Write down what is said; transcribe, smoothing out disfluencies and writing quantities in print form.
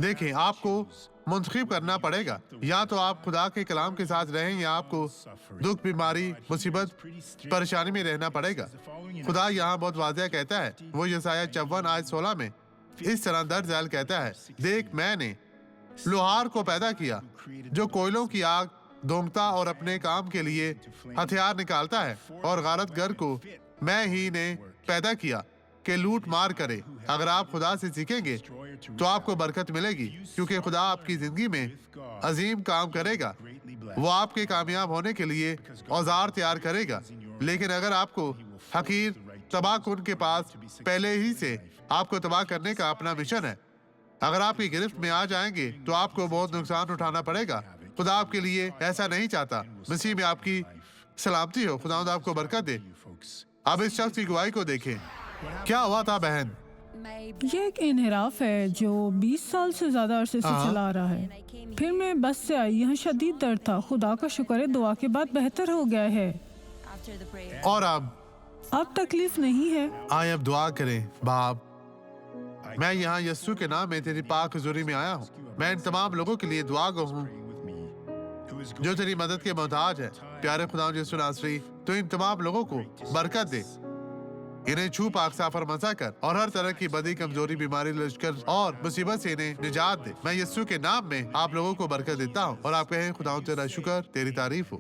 دیکھیں، آپ کو منتخب کرنا پڑے گا، یا تو آپ خدا کے کلام کے ساتھ رہیں یا آپ کو دکھ، بیماری، مصیبت، پریشانی میں رہنا پڑے گا۔ خدا یہاں بہت واضح کہتا ہے، وہ یسایہ 54 آیت 16 میں اس طرح درج ذیل کہتا ہے، دیکھ میں نے لوہار کو پیدا کیا جو کوئلوں کی آگ دھونکتا اور اپنے کام کے لیے ہتھیار نکالتا ہے، اور غارت گر کو میں ہی نے پیدا کیا کہ لوٹ مار کرے۔ اگر آپ خدا سے سیکھیں گے تو آپ کو برکت ملے گی، کیونکہ خدا آپ کی زندگی میں عظیم کام کرے گا۔ وہ آپ کے کامیاب ہونے کے لیے اوزار تیار کرے گا، لیکن اگر آپ کو حقیر تباہ کن کے پاس پہلے ہی سے آپ کو تباہ کرنے کا اپنا مشن ہے، اگر آپ کی گرفت میں آ جائیں گے تو آپ کو بہت نقصان اٹھانا پڑے گا۔ خدا آپ کے لیے ایسا نہیں چاہتا۔ مسیح میں آپ کی سلامتی ہو۔ خداوند آپ کو برکت دے۔ اب اس شخص کی گواہی کو دیکھیں۔ کیا ہوا تھا بہن؟ یہ ایک انحراف ہے جو 20 سال سے زیادہ عرصے سے چلا آ رہا ہے۔ پھر میں بس سے آئی، یہاں شدید درد تھا۔ خدا کا شکر ہے، دعا کے بعد بہتر ہو گیا ہے۔ اور اب تکلیف نہیں ہے۔ آئیں اب دعا کریں۔ باپ، میں یہاں یسوع کے نام میں تیری پاک حضوری میں آیا ہوں۔ میں ان تمام لوگوں کے لیے دعا گو ہوں جو تیری مدد کے محتاج ہے۔ پیارے خداوند یسوع ناصری، تو ان تمام لوگوں کو برکت دے، انہیں چھو پاک صاف اور مسح کر، اور ہر طرح کی بدی، کمزوری، بیماری، لشکر اور مصیبت سے انہیں نجات دے۔ میں یسوع کے نام میں آپ لوگوں کو برکت دیتا ہوں، اور آپ کہیں خداوند تیرا شکر، تیری تعریف ہو۔